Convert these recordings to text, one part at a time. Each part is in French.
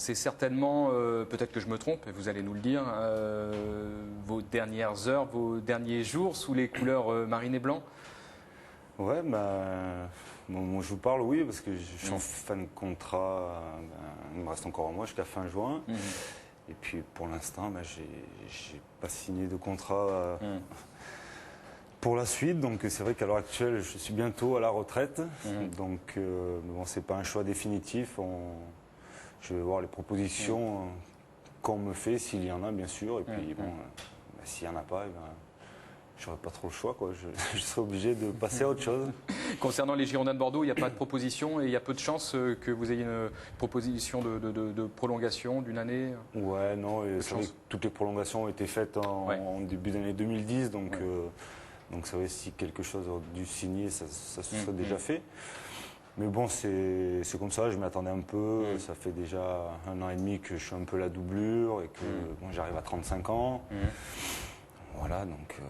c'est certainement, peut-être que je me trompe, et vous allez nous le dire, vos dernières heures, vos derniers jours sous les couleurs marine et blanc. Ouais, moi je vous parle, oui, parce que je suis en fin de contrat. Il me reste encore un mois jusqu'à fin juin. Et puis pour l'instant, j'ai pas signé de contrat pour la suite. Donc c'est vrai qu'à l'heure actuelle, je suis bientôt à la retraite. Donc bon, c'est pas un choix définitif. Je vais voir les propositions qu'on me fait, s'il y en a bien sûr. Et puis bon, s'il n'y en a pas, j'aurais pas trop le choix, quoi. Je serais obligé de passer à autre chose. Concernant les Girondins de Bordeaux, il n'y a pas de proposition et il y a peu de chances que vous ayez une proposition de prolongation d'une année. Ouais, non, c'est vrai que toutes les prolongations ont été faites en début d'année 2010, donc c'est vrai, si quelque chose a dû signer, ça se serait déjà fait. Mais bon, c'est comme ça, je m'y attendais un peu. Ça fait déjà 1 an et demi que je suis un peu la doublure et que bon, j'arrive à 35 ans. Voilà, donc...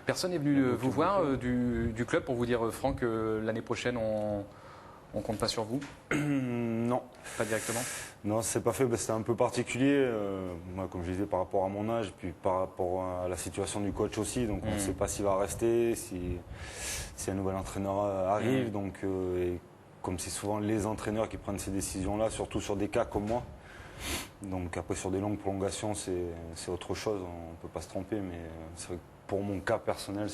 Personne n'est venu vous voir du club pour vous dire, Franck, l'année prochaine, on compte pas sur vous? Non. Pas directement? Non, c'est pas fait. C'était un peu particulier. Moi, comme je disais, par rapport à mon âge, puis par rapport à la situation du coach aussi. Donc, on ne sait pas s'il va rester, si un nouvel entraîneur arrive. Donc, et comme c'est souvent les entraîneurs qui prennent ces décisions-là, surtout sur des cas comme moi. Donc, après, sur des longues prolongations, c'est autre chose. On ne peut pas se tromper. Mais c'est vrai que pour mon cas personnel,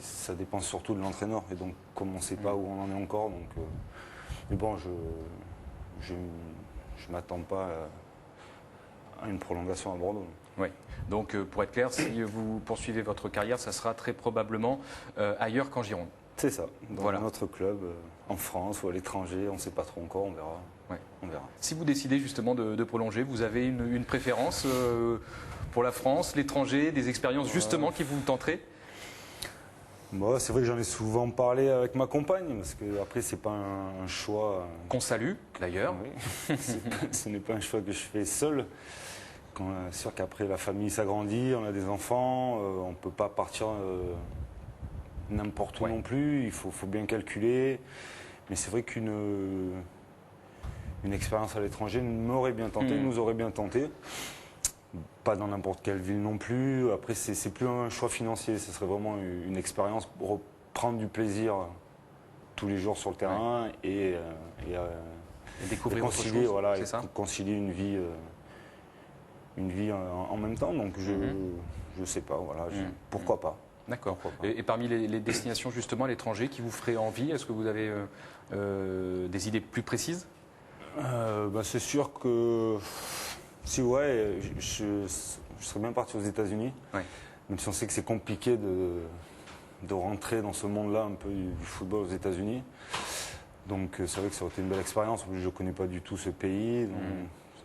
ça dépend surtout de l'entraîneur. Et donc, comme on ne sait pas où on en est encore, donc, mais bon, je ne m'attends pas à une prolongation à Bordeaux. Oui. Donc, pour être clair, si vous poursuivez votre carrière, ça sera très probablement ailleurs qu'en Gironde. C'est ça. Dans un autre club, en France ou à l'étranger, on ne sait pas trop encore, on verra. Ouais. On verra. Si vous décidez justement de prolonger, vous avez une préférence pour la France, l'étranger, des expériences justement qui vous tenteraient? Bon, c'est vrai que j'en ai souvent parlé avec ma compagne, parce que après c'est pas un choix qu'on salue d'ailleurs. Oui. Ce n'est pas un choix que je fais seul. C'est sûr qu'après la famille s'agrandit, on a des enfants, on ne peut pas partir n'importe où non plus. Il faut bien calculer. Mais c'est vrai qu'une expérience à l'étranger m'aurait bien tenté, nous aurait bien tenté. Pas dans n'importe quelle ville non plus. Après, c'est plus un choix financier. Ce serait vraiment une expérience pour prendre du plaisir tous les jours sur le terrain et découvrir concilier, autre chose, c'est ça ? concilier une vie en même temps. Donc, je sais pas. Voilà, pourquoi pas. D'accord. Et parmi les destinations justement à l'étranger qui vous feraient envie, est-ce que vous avez des idées plus précises ? C'est sûr que si je serais bien parti aux États-Unis, même si on sait que c'est compliqué de rentrer dans ce monde-là un peu du football aux États-Unis. Donc c'est vrai que ça aurait été une belle expérience. Je ne connais pas du tout ce pays. Donc,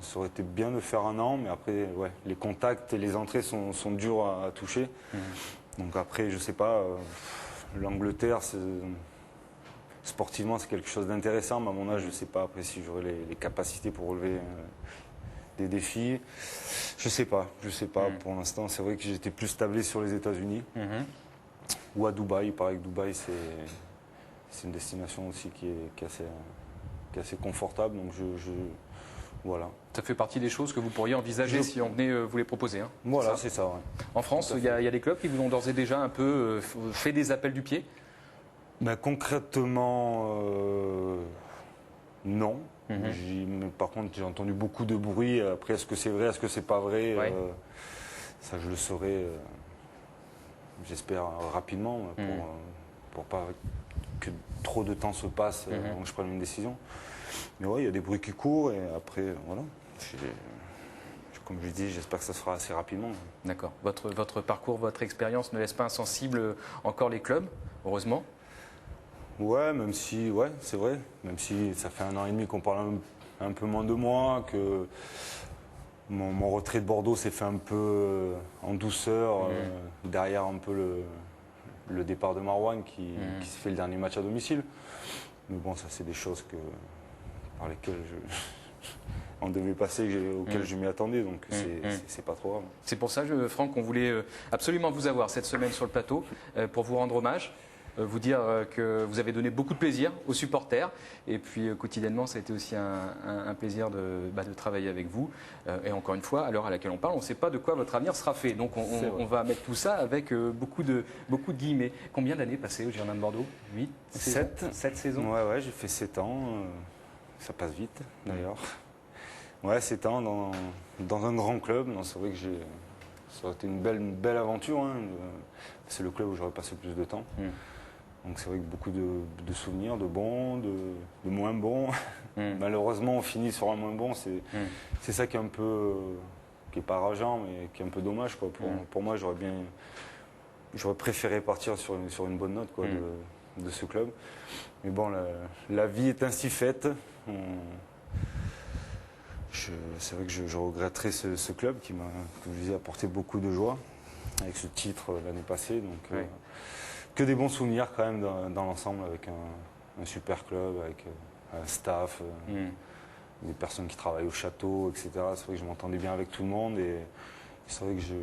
ça aurait été bien de faire 1 an, mais après les contacts et les entrées sont durs à toucher. Donc après, je sais pas, l'Angleterre, sportivement, c'est quelque chose d'intéressant, mais à mon âge, je ne sais pas après si j'aurai les capacités pour relever des défis. Je sais pas. Pour l'instant, c'est vrai que j'étais plus tablé sur les États-Unis ou à Dubaï. Il paraît que Dubaï, c'est une destination aussi qui est assez confortable. Donc voilà. Ça fait partie des choses que vous pourriez envisager si on venait vous les proposer. Hein. Voilà, c'est ça. Ouais. En France, il y a des clubs qui vous ont d'ores et déjà un peu fait des appels du pied? Concrètement, non. Mais par contre, j'ai entendu beaucoup de bruit. Après, est-ce que c'est vrai, est-ce que c'est pas vrai Ça, je le saurai, j'espère, rapidement, pour pas que trop de temps se passe avant que je prenne une décision. Mais il y a des bruits qui courent et après, voilà. Comme je dis, j'espère que ça se fera assez rapidement. D'accord. Votre parcours, votre expérience ne laisse pas insensible encore les clubs, heureusement? Ouais, même si, c'est vrai. Même si ça fait 1 an et demi qu'on parle un peu moins de moi, que mon retrait de Bordeaux s'est fait un peu en douceur, derrière un peu le départ de Marouane qui s'est fait le dernier match à domicile. Mais bon, ça c'est des choses par lesquelles on devait passer, auxquelles je m'y attendais, donc c'est pas trop grave. C'est pour ça, Franck, qu'on voulait absolument vous avoir cette semaine sur le plateau pour vous rendre hommage. vous dire que vous avez donné beaucoup de plaisir aux supporters. Et puis quotidiennement, ça a été aussi un plaisir de travailler avec vous. Et encore une fois, à l'heure à laquelle on parle, on ne sait pas de quoi votre avenir sera fait. Donc on va mettre tout ça avec beaucoup de guillemets. Combien d'années passées au Girondins de Bordeaux 8 7 saisons. Ouais, j'ai fait 7 ans. Ça passe vite d'ailleurs. Ouais, 7 ans dans un grand club. C'est vrai que ça aurait été une belle aventure. Hein. C'est le club où j'aurais passé le plus de temps. Donc c'est vrai que beaucoup de souvenirs, de bons, de moins bons. Malheureusement, on finit sur un moins bon. C'est ça qui est un peu, qui est pas rageant, mais qui est un peu dommage, quoi. Pour moi, j'aurais préféré partir sur une bonne note, quoi, de ce club. Mais bon, la vie est ainsi faite. C'est vrai que je regretterai ce club qui m'a, comme je disais, apporté beaucoup de joie avec ce titre l'année passée. Donc, que des bons souvenirs quand même dans l'ensemble, avec un super club, avec un staff, des personnes qui travaillent au château, etc. C'est vrai que je m'entendais bien avec tout le monde et c'est vrai que j'ai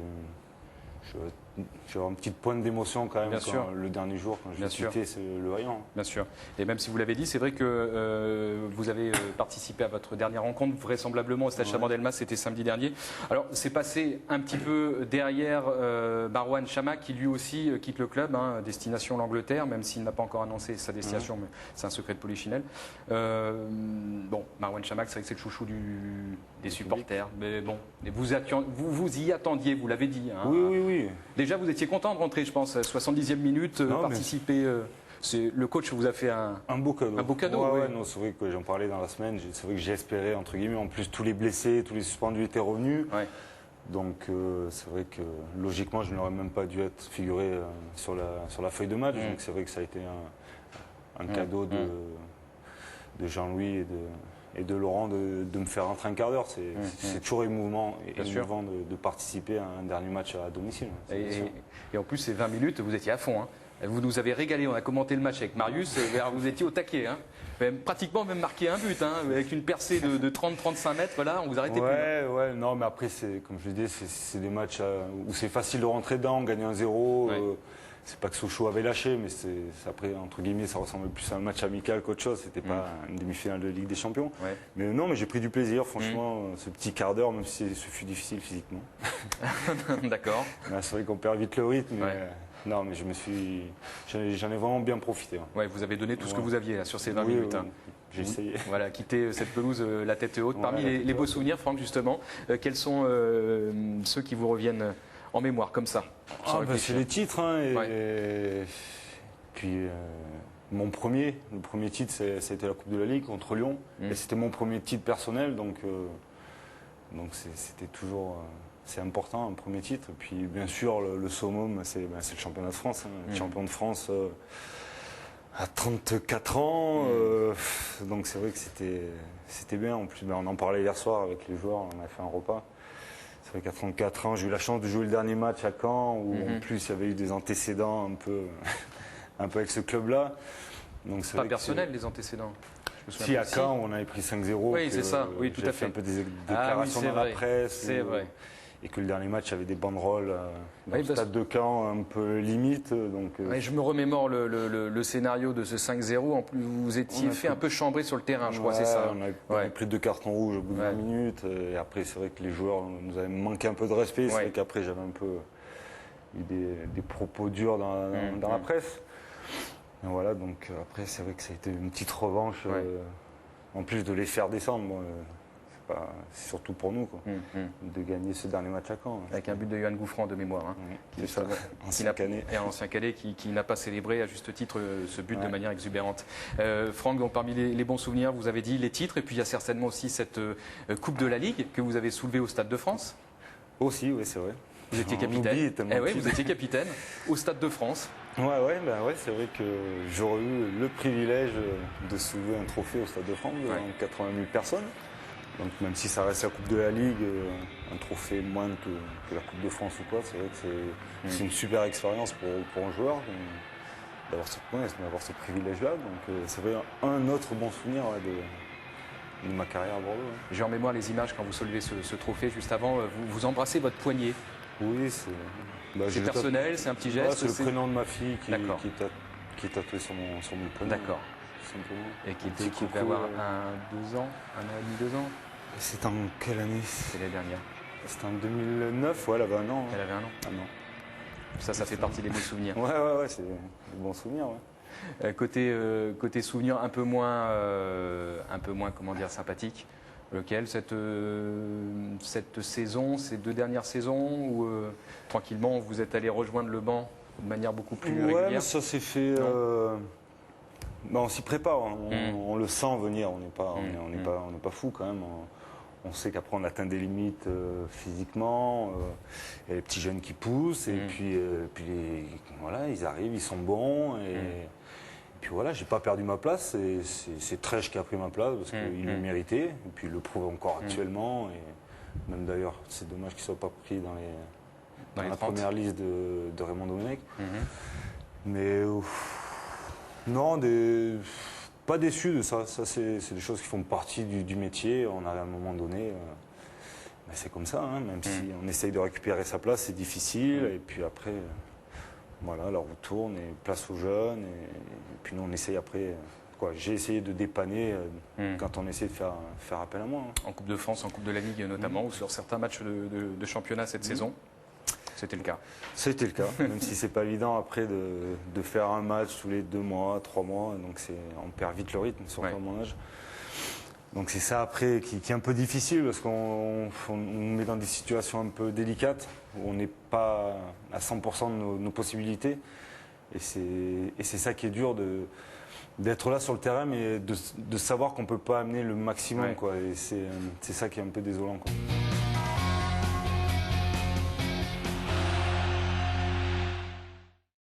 une petite pointe d'émotion quand même le dernier jour quand je vais quitter le rayon. Bien sûr. Et même si vous l'avez dit, c'est vrai que vous avez participé à votre dernière rencontre, vraisemblablement au Stade Chabandelmas, c'était samedi dernier. Alors, c'est passé un petit peu derrière Marouane Chamakh, qui lui aussi quitte le club, destination l'Angleterre, même s'il n'a pas encore annoncé sa destination, mais c'est un secret de polichinelle. Bon, Marouane Chamakh, c'est vrai que c'est le chouchou des supporters. Mais bon, et vous y attendiez, vous l'avez dit. Oui. Déjà, vous étiez content de rentrer, je pense, 70e minute, participer. Le coach vous a fait un beau cadeau. Un beau cadeau, ouais. Non, c'est vrai que j'en parlais dans la semaine. C'est vrai que j'ai espéré, entre guillemets. En plus, tous les blessés, tous les suspendus étaient revenus. Ouais. Donc, c'est vrai que logiquement, je n'aurais même pas dû être figuré sur la feuille de match. Donc, c'est vrai que ça a été un cadeau de Jean-Louis et de Laurent de me faire rentrer un quart d'heure. C'est toujours émouvant de participer à un dernier match à domicile. Et en plus, ces 20 minutes, vous étiez à fond. Vous nous avez régalé. On a commenté le match avec Marius. Vous étiez au taquet. Pratiquement même marqué un but. Avec une percée de 30-35 mètres. Là, on vous arrêtait plus. Ouais. Non, mais après, comme je le disais, c'est des matchs où c'est facile de rentrer dedans. On gagne 1-0. C'est pas que Sochaux avait lâché, mais après, entre guillemets, ça ressemblait plus à un match amical qu'autre chose. C'était pas une demi-finale de Ligue des Champions. Ouais. Mais non, mais j'ai pris du plaisir, franchement, ce petit quart d'heure, même si ce fut difficile physiquement. D'accord. C'est vrai qu'on perd vite le rythme, mais non, mais j'en ai vraiment bien profité. Ouais, vous avez donné tout ce que vous aviez là, sur ces 20 minutes. J'ai essayé. Voilà, quitter cette pelouse la tête haute. Parmi les beaux souvenirs, Franck, justement, quels sont ceux qui vous reviennent en mémoire, comme ça? C'est les titres. Et puis, le premier titre, c'était la Coupe de la Ligue contre Lyon. Et c'était mon premier titre personnel, donc c'était toujours... c'est important, un premier titre. Et puis, bien sûr, le summum, c'est le championnat de France. Champion de France à 34 ans. Donc, c'est vrai que c'était bien. En plus, on en parlait hier soir avec les joueurs, on a fait un repas. C'est vrai qu'à 34 ans, j'ai eu la chance de jouer le dernier match à Caen, où en plus il y avait eu des antécédents un peu avec ce club-là. Donc, pas personnel, les antécédents. Si, à Caen, on avait pris 5-0. Oui, c'est ça, oui, tout à fait. J'ai fait un peu des déclarations dans la presse. C'est vrai. Et que le dernier match avait des banderoles dans le stade de Caen un peu limite. Donc, je me remémore le scénario de ce 5-0. En plus, vous étiez fait un peu chambrer sur le terrain, je crois, c'est ça. On avait pris 2 cartons rouges au bout de 20 minutes. Et après, c'est vrai que les joueurs nous avaient manqué un peu de respect. C'est vrai qu'après, j'avais un peu eu des propos durs dans la presse. Et voilà, donc après, c'est vrai que ça a été une petite revanche. En plus de les faire descendre. C'est surtout pour nous de gagner ce dernier match à Caen. Avec un but de Yohan Gouffran de mémoire. Ancien Canet. Et un ancien Canet qui n'a pas célébré à juste titre ce but de manière exubérante. Franck, donc, parmi les bons souvenirs, vous avez dit les titres, et puis il y a certainement aussi cette Coupe de la Ligue que vous avez soulevée au Stade de France. Aussi, oui, c'est vrai. Vous étiez capitaine. Vous étiez capitaine au Stade de France. C'est vrai que j'aurais eu le privilège de soulever un trophée au Stade de France devant 80 000 personnes. Donc même si ça reste la Coupe de la Ligue, un trophée moindre que la Coupe de France ou quoi, c'est vrai que c'est une super expérience pour un joueur d'avoir ce privilège-là. Donc c'est vrai un autre bon souvenir de ma carrière à Bordeaux. J'ai en mémoire les images quand vous soulevez ce trophée juste avant, vous embrassez votre poignet. Oui, c'est personnel, c'est un petit geste. C'est le prénom de ma fille qui qui est tatoué sur mon poignet. D'accord. Tout simplement. Et qui Petit devait coucou, avoir 2 ans, 1 an et demi, 2 ans. C'est en quelle année? C'est l'année dernière. C'était en 2009, ouais, elle avait 1 an. Elle avait 1 an. Un an. Ça fait partie des beaux souvenirs. Ouais, c'est des bons souvenirs, ouais. Côté souvenir un peu moins comment dire, sympathique, lequel cette saison, ces 2 dernières saisons où tranquillement vous êtes allé rejoindre le banc de manière beaucoup plus Ouais, régulière. mais ça s'est fait. On s'y prépare, hein. On le sent venir, on n'est pas fou quand même. On sait qu'après on atteint des limites physiquement. Il y a les petits jeunes qui poussent et puis voilà, ils arrivent, ils sont bons et puis voilà, j'ai pas perdu ma place. C'est Trèche qui a pris ma place parce qu'il le méritait et puis il le prouve encore actuellement. Et même d'ailleurs, c'est dommage qu'il soit pas pris dans la 30. première liste de Raymond Domenech. Mais non, pas déçu de ça. Ça, c'est des choses qui font partie du métier. On arrive à un moment donné, mais c'est comme ça. Hein, même si on essaye de récupérer sa place, c'est difficile. Et puis après, voilà, la roue tourne et place aux jeunes. Et puis nous, on essaye après. J'ai essayé de dépanner quand on essaie de faire appel à moi. Hein. En Coupe de France, en Coupe de la Ligue notamment, ou sur certains matchs de championnat cette saison. C'était le cas. C'était le cas, même si c'est pas évident après de faire un match tous les 2 mois, 3 mois. Donc on perd vite le rythme, surtout à mon âge. Donc c'est ça après qui est un peu difficile parce qu'on nous met dans des situations un peu délicates où on n'est pas à 100% de nos possibilités. Et c'est ça qui est dur d'être là sur le terrain, mais de savoir qu'on ne peut pas amener le maximum. Quoi. Et c'est ça qui est un peu désolant. Quoi.